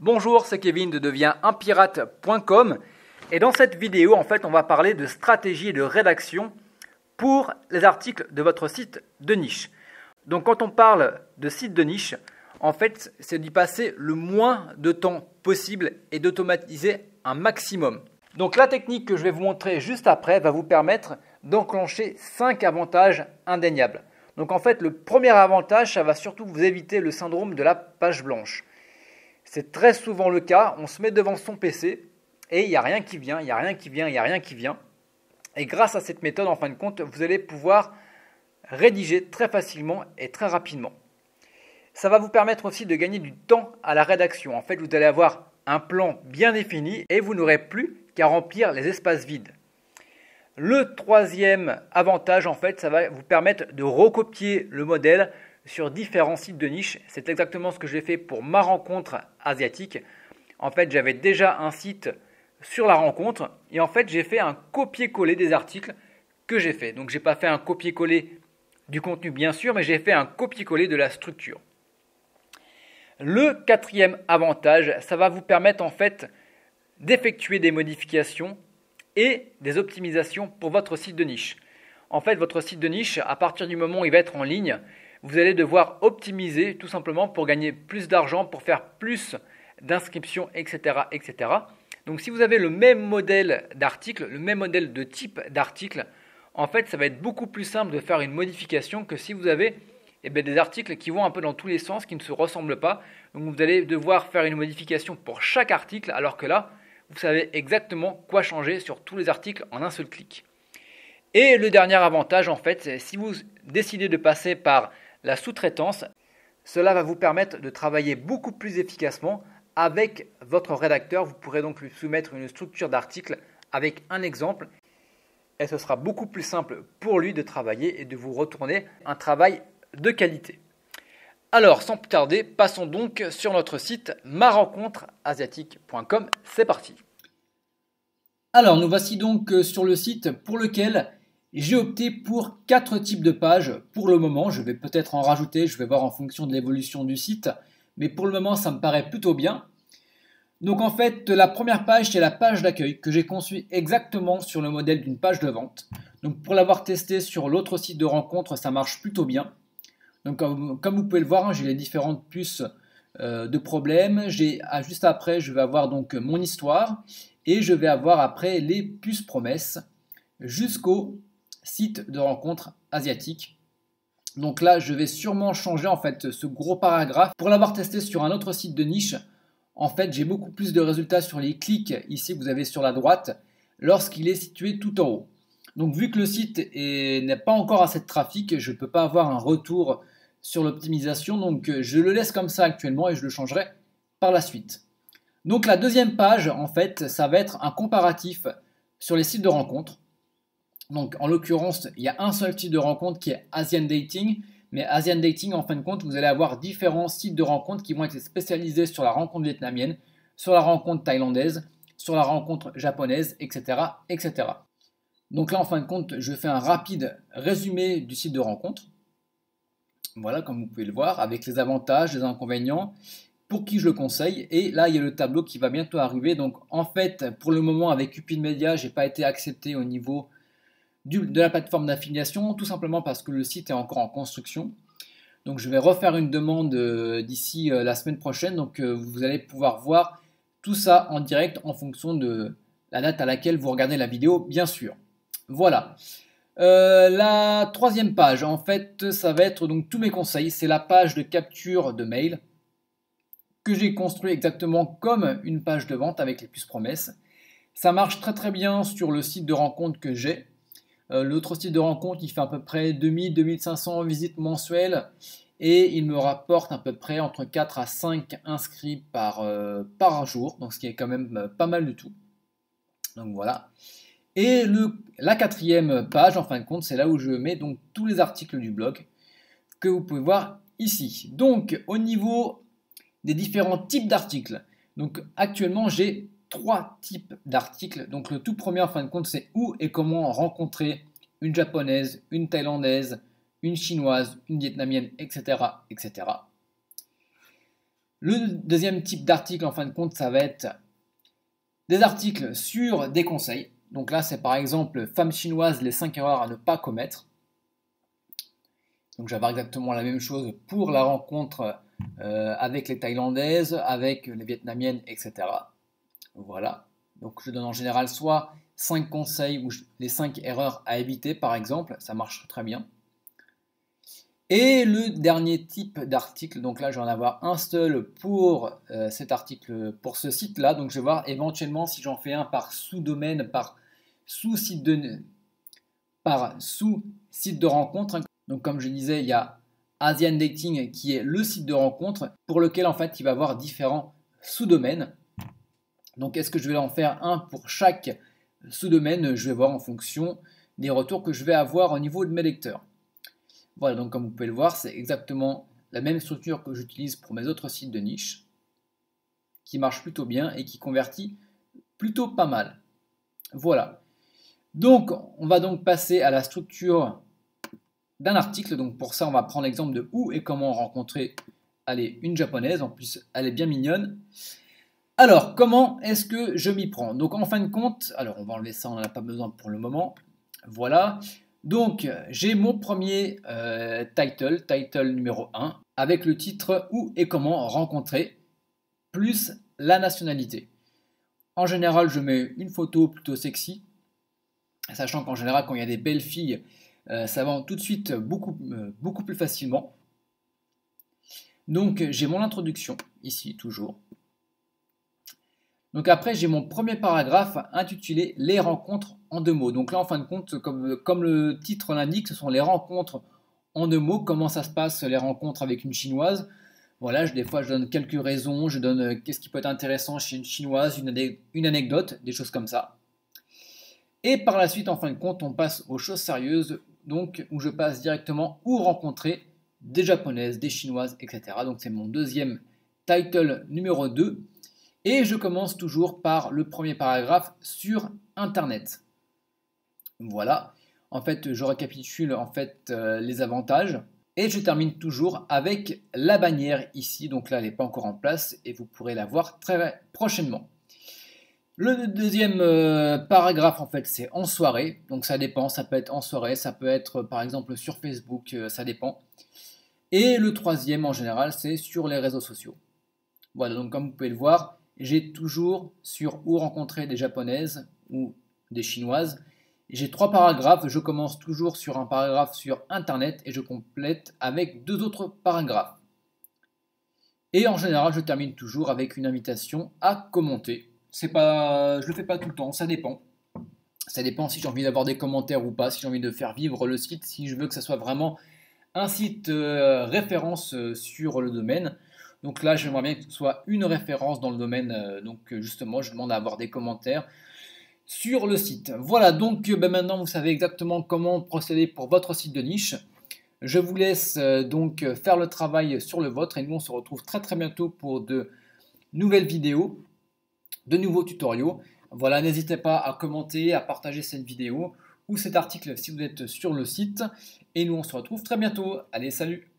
Bonjour, c'est Kevin de deviens-un-pirate.com et dans cette vidéo, on va parler de stratégie de rédaction pour les articles de votre site de niche. Donc, quand on parle de site de niche, c'est d'y passer le moins de temps possible et d'automatiser un maximum. Donc, la technique que je vais vous montrer juste après va vous permettre d'enclencher 5 avantages indéniables. Donc, le premier avantage, ça va surtout vous éviter le syndrome de la page blanche. C'est très souvent le cas, on se met devant son PC et il n'y a rien qui vient, il n'y a rien qui vient, il n'y a rien qui vient. Et grâce à cette méthode, en fin de compte, vous allez pouvoir rédiger très facilement et très rapidement. Ça va vous permettre aussi de gagner du temps à la rédaction. Vous allez avoir un plan bien défini et vous n'aurez plus qu'à remplir les espaces vides. Le troisième avantage, ça va vous permettre de recopier le modèle sur différents sites de niche. C'est exactement ce que j'ai fait pour ma rencontre asiatique. J'avais déjà un site sur la rencontre et j'ai fait un copier-coller des articles que j'ai fait. Donc, je n'ai pas fait un copier-coller du contenu, bien sûr, mais j'ai fait un copier-coller de la structure. Le quatrième avantage, ça va vous permettre d'effectuer des modifications et des optimisations pour votre site de niche. Votre site de niche, à partir du moment où il va être en ligne, vous allez devoir optimiser tout simplement pour gagner plus d'argent, pour faire plus d'inscriptions, etc., etc. Donc, si vous avez le même modèle d'article, le même modèle de type d'article, ça va être beaucoup plus simple de faire une modification que si vous avez des articles qui vont un peu dans tous les sens, qui ne se ressemblent pas. Donc, vous allez devoir faire une modification pour chaque article, alors que là, vous savez exactement quoi changer sur tous les articles en un seul clic. Et le dernier avantage, c'est si vous décidez de passer par la sous-traitance, cela va vous permettre de travailler beaucoup plus efficacement avec votre rédacteur. Vous pourrez donc lui soumettre une structure d'article avec un exemple et ce sera beaucoup plus simple pour lui de travailler et de vous retourner un travail de qualité. Alors, sans plus tarder, passons donc sur notre site marencontreasiatique.com. C'est parti. Alors, nous voici donc sur le site pour lequel j'ai opté pour 4 types de pages pour le moment. Je vais peut-être en rajouter, je vais voir en fonction de l'évolution du site. Mais pour le moment, ça me paraît plutôt bien. Donc la première page, c'est la page d'accueil que j'ai conçue exactement sur le modèle d'une page de vente. Donc pour l'avoir testé sur l'autre site de rencontre, ça marche plutôt bien. Donc comme vous pouvez le voir, j'ai les différentes puces de problèmes. Juste après, je vais avoir donc mon histoire et je vais avoir après les puces promesses jusqu'au site de rencontre asiatique. Donc là, je vais sûrement changer ce gros paragraphe. Pour l'avoir testé sur un autre site de niche, j'ai beaucoup plus de résultats sur les clics ici que vous avez sur la droite lorsqu'il est situé tout en haut. Donc vu que le site n'est pas encore assez de trafic, je ne peux pas avoir un retour sur l'optimisation. Donc je le laisse comme ça actuellement et je le changerai par la suite. Donc la deuxième page, ça va être un comparatif sur les sites de rencontres. Donc en l'occurrence, il y a un seul site de rencontre qui est Asian Dating. Mais Asian Dating, en fin de compte, vous allez avoir différents sites de rencontres qui vont être spécialisés sur la rencontre vietnamienne, sur la rencontre thaïlandaise, sur la rencontre japonaise, etc., etc. Donc là, en fin de compte, je fais un rapide résumé du site de rencontre. Voilà, comme vous pouvez le voir, avec les avantages, les inconvénients, pour qui je le conseille. Et là, il y a le tableau qui va bientôt arriver. Donc pour le moment, avec Cupid Media, je n'ai pas été accepté au niveau de la plateforme d'affiliation, tout simplement parce que le site est encore en construction. Donc je vais refaire une demande d'ici la semaine prochaine. Donc vous allez pouvoir voir tout ça en direct en fonction de la date à laquelle vous regardez la vidéo, bien sûr. Voilà. La troisième page, ça va être donc tous mes conseils. C'est la page de capture de mail que j'ai construit exactement comme une page de vente avec les puces promesses. Ça marche très très bien sur le site de rencontre que j'ai. L'autre site de rencontre, il fait à peu près 2000-2500 visites mensuelles et il me rapporte à peu près entre 4 à 5 inscrits par jour, donc ce qui est quand même pas mal du tout. Donc voilà. Et la quatrième page, en fin de compte, c'est là où je mets donc tous les articles du blog que vous pouvez voir ici. Donc au niveau des différents types d'articles, donc actuellement j'ai 3 types d'articles. Donc le tout premier, en fin de compte, c'est où et comment rencontrer une japonaise, une thaïlandaise, une chinoise, une vietnamienne, etc., etc. Le deuxième type d'article, en fin de compte, ça va être des articles sur des conseils. Donc là, c'est par exemple Femmes chinoises, les 5 erreurs à ne pas commettre. Donc j'avais exactement la même chose pour la rencontre avec les Thaïlandaises, avec les Vietnamiennes, etc. Voilà. Donc je donne en général soit 5 conseils ou les 5 erreurs à éviter, par exemple. Ça marche très bien. Et le dernier type d'article, donc là je vais en avoir un seul pour cet article, pour ce site-là. Donc je vais voir éventuellement si j'en fais un par sous-domaine, par sous-site de rencontre. Donc comme je disais, il y a Asian Dating qui est le site de rencontre pour lequel en fait il va y avoir différents sous-domaines. Donc est-ce que je vais en faire un pour chaque sous-domaine? Je vais voir en fonction des retours que je vais avoir au niveau de mes lecteurs. Voilà, donc comme vous pouvez le voir, c'est exactement la même structure que j'utilise pour mes autres sites de niche, qui marche plutôt bien et qui convertit plutôt pas mal. Voilà. Donc, on va donc passer à la structure d'un article. Donc pour ça, on va prendre l'exemple de où et comment rencontrer une japonaise. En plus, elle est bien mignonne. Alors, comment est-ce que je m'y prends? Donc en fin de compte, alors on va enlever ça, on n'en a pas besoin pour le moment. Voilà. Donc, j'ai mon premier title numéro 1, avec le titre Où et comment rencontrer, plus la nationalité. En général, je mets une photo plutôt sexy, sachant qu'en général, quand il y a des belles filles, ça vend tout de suite beaucoup plus facilement. Donc, j'ai mon introduction, ici, toujours. Donc après, j'ai mon premier paragraphe intitulé Les rencontres en 2 mots. Donc là, en fin de compte, comme le titre l'indique, ce sont les rencontres en 2 mots. Comment ça se passe, les rencontres avec une chinoise? Voilà, des fois, je donne quelques raisons, je donne qu'est-ce qui peut être intéressant chez une chinoise, une anecdote, des choses comme ça. Et par la suite, en fin de compte, on passe aux choses sérieuses, donc où je passe directement où rencontrer des japonaises, des chinoises, etc. Donc c'est mon deuxième title numéro 2. Et je commence toujours par le premier paragraphe sur Internet. Voilà. En fait, je récapitule les avantages. Et je termine toujours avec la bannière ici. Donc là, elle n'est pas encore en place et vous pourrez la voir très prochainement. Le deuxième paragraphe, en fait, c'est en soirée. Donc ça dépend, ça peut être en soirée, ça peut être par exemple sur Facebook, ça dépend. Et le troisième, en général, c'est sur les réseaux sociaux. Voilà, donc comme vous pouvez le voir, j'ai toujours sur où rencontrer des japonaises ou des chinoises. J'ai 3 paragraphes, je commence toujours sur un paragraphe sur internet et je complète avec 2 autres paragraphes. Et en général, je termine toujours avec une invitation à commenter. Je le fais pas tout le temps, ça dépend. Ça dépend si j'ai envie d'avoir des commentaires ou pas, si j'ai envie de faire vivre le site, si je veux que ça soit vraiment un site référence sur le domaine. Donc là, j'aimerais bien que ce soit une référence dans le domaine. Donc justement, je demande à avoir des commentaires sur le site. Voilà, donc maintenant vous savez exactement comment procéder pour votre site de niche. Je vous laisse donc faire le travail sur le vôtre et nous on se retrouve très très bientôt pour de nouvelles vidéos, de nouveaux tutoriaux. Voilà, n'hésitez pas à commenter, à partager cette vidéo ou cet article si vous êtes sur le site. Et nous on se retrouve très bientôt. Allez, salut!